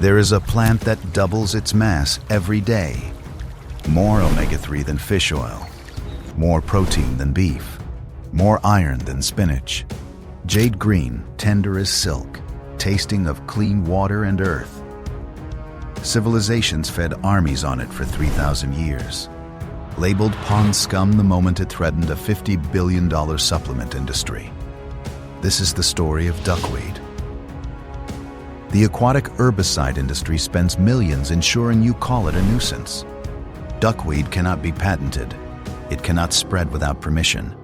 There is a plant that doubles its mass every day. More omega-3 than fish oil. More protein than beef. More iron than spinach. Jade green, tender as silk, tasting of clean water and earth. Civilizations fed armies on it for 3,000 years. Labeled pond scum the moment it threatened a $50 billion supplement industry. This is the story of duckweed. The aquatic herbicide industry spends millions ensuring you call it a nuisance. Duckweed cannot be patented. It cannot spread without permission.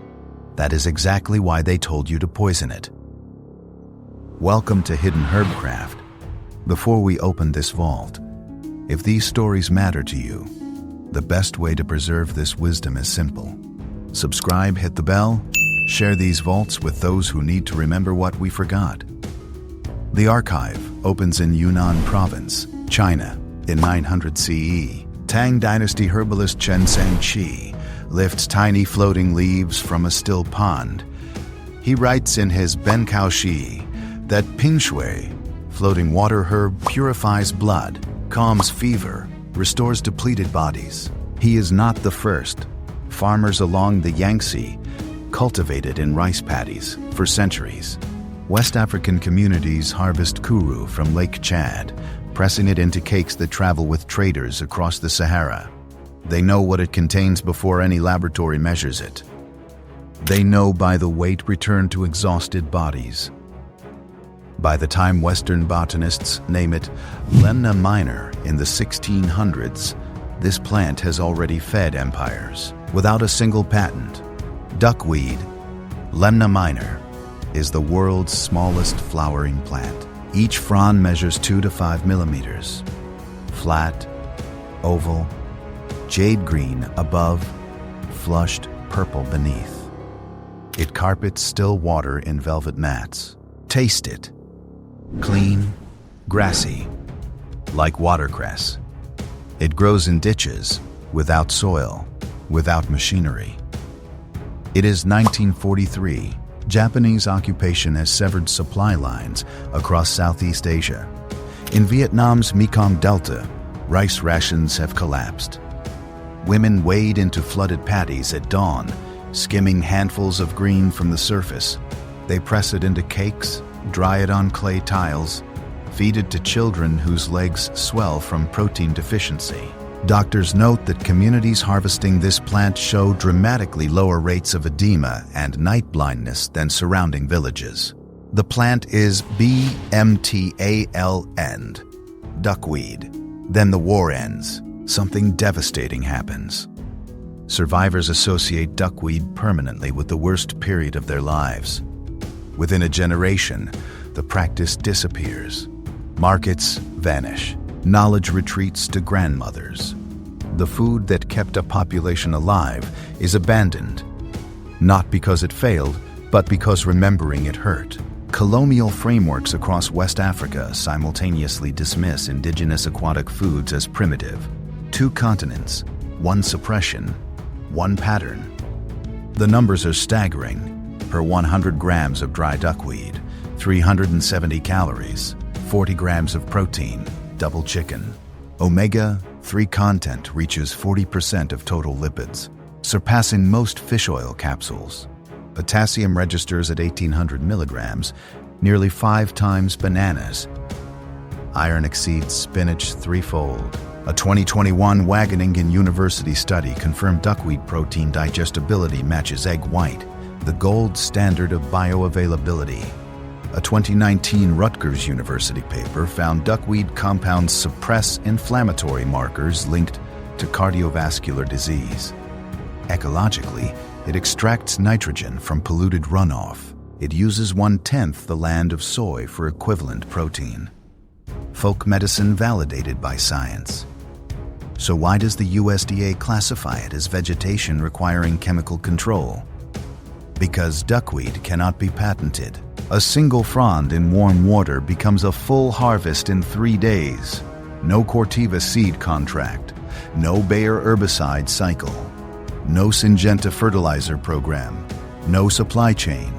That is exactly why they told you to poison it. Welcome to Hidden Herbcraft. Before we open this vault, if these stories matter to you, the best way to preserve this wisdom is simple. Subscribe, hit the bell, share these vaults with those who need to remember what we forgot. The archive opens in Yunnan Province, China, in 900 CE. Tang Dynasty herbalist Chen Shangqi lifts tiny floating leaves from a still pond. He writes in his Benkao Shi that pingshui, floating water herb, purifies blood, calms fever, restores depleted bodies. He is not the first. Farmers along the Yangtze cultivated in rice paddies for centuries. West African communities harvest kuru from Lake Chad, pressing it into cakes that travel with traders across the Sahara. They know what it contains before any laboratory measures it. They know by the weight returned to exhausted bodies. By the time Western botanists name it Lemna minor in the 1600s, this plant has already fed empires. Without a single patent, duckweed, Lemna minor, is the world's smallest flowering plant. Each frond measures 2 to 5 millimeters. Flat, oval, jade green above, flushed purple beneath. It carpets still water in velvet mats. Taste it. Clean, grassy, like watercress. It grows in ditches, without soil, without machinery. It is 1943. Japanese occupation has severed supply lines across Southeast Asia. In Vietnam's Mekong Delta, rice rations have collapsed. Women wade into flooded paddies at dawn, skimming handfuls of green from the surface. They press it into cakes, dry it on clay tiles, feed it to children whose legs swell from protein deficiency. Doctors note that communities harvesting this plant show dramatically lower rates of edema and night blindness than surrounding villages. The plant is BMTAL, duckweed. Then the war ends. Something devastating happens. Survivors associate duckweed permanently with the worst period of their lives. Within a generation, the practice disappears. Markets vanish. Knowledge retreats to grandmothers. The food that kept a population alive is abandoned, not because it failed, but because remembering it hurt. Colonial frameworks across West Africa simultaneously dismiss indigenous aquatic foods as primitive. 2 continents, 1 suppression, 1 pattern. The numbers are staggering. Per 100 grams of dry duckweed, 370 calories, 40 grams of protein, double chicken. Omega-3 content reaches 40% of total lipids, surpassing most fish oil capsules. Potassium registers at 1,800 milligrams, nearly 5 times bananas. Iron exceeds spinach 3-fold. A 2021 Wageningen University study confirmed duckweed protein digestibility matches egg white, the gold standard of bioavailability. A 2019 Rutgers University paper found duckweed compounds suppress inflammatory markers linked to cardiovascular disease. Ecologically, it extracts nitrogen from polluted runoff. It uses 1/10 the land of soy for equivalent protein. Folk medicine validated by science. So why does the USDA classify it as vegetation requiring chemical control? Because duckweed cannot be patented. A single frond in warm water becomes a full harvest in 3 days. No Corteva seed contract. No Bayer herbicide cycle. No Syngenta fertilizer program. No supply chain.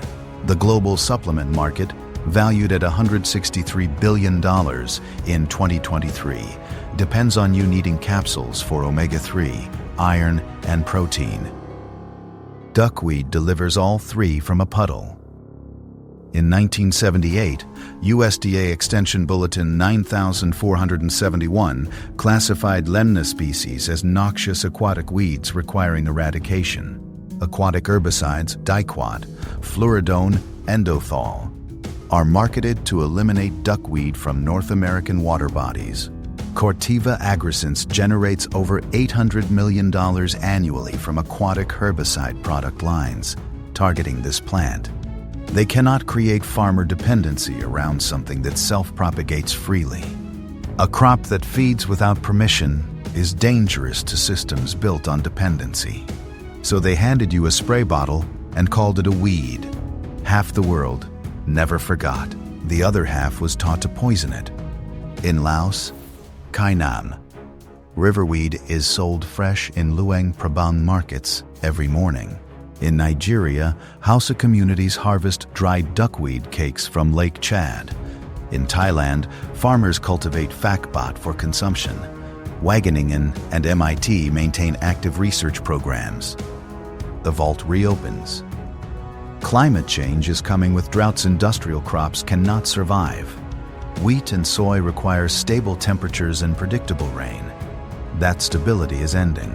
The global supplement market valued at $163 billion in 2023, depends on you needing capsules for omega-3, iron, and protein. Duckweed delivers all three from a puddle. In 1978, USDA Extension Bulletin 9471 classified Lemna species as noxious aquatic weeds requiring eradication. Aquatic herbicides, diquat, fluoridone, endothol, are marketed to eliminate duckweed from North American water bodies. Corteva Agriscience generates over $800 million annually from aquatic herbicide product lines targeting this plant. They cannot create farmer dependency around something that self-propagates freely. A crop that feeds without permission is dangerous to systems built on dependency. So they handed you a spray bottle and called it a weed. Half the world never forgot. The other half was taught to poison it. In Laos, Kainan, riverweed is sold fresh in Luang Prabang markets every morning. In Nigeria, Hausa communities harvest dried duckweed cakes from Lake Chad. In Thailand, farmers cultivate phakbot for consumption. Wageningen and MIT maintain active research programs. The vault reopens. Climate change is coming with droughts. Industrial crops cannot survive. Wheat and soy require stable temperatures and predictable rain. That stability is ending.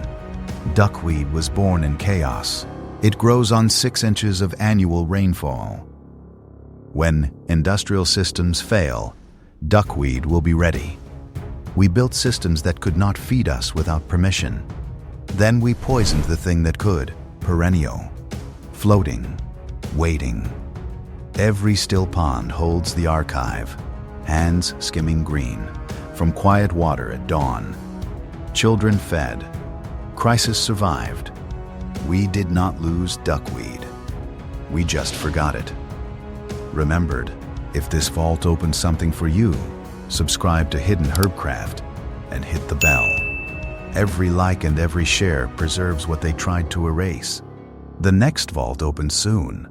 Duckweed was born in chaos. It grows on 6 inches of annual rainfall. When industrial systems fail, duckweed will be ready. We built systems that could not feed us without permission. Then we poisoned the thing that could, perennial, floating, waiting. Every still pond holds the archive, hands skimming green, from quiet water at dawn. Children fed, crisis survived. We did not lose duckweed. We just forgot it. Remembered, if this vault opened something for you, subscribe to Hidden Herbcraft and hit the bell. Every like and every share preserves what they tried to erase. The next vault opens soon.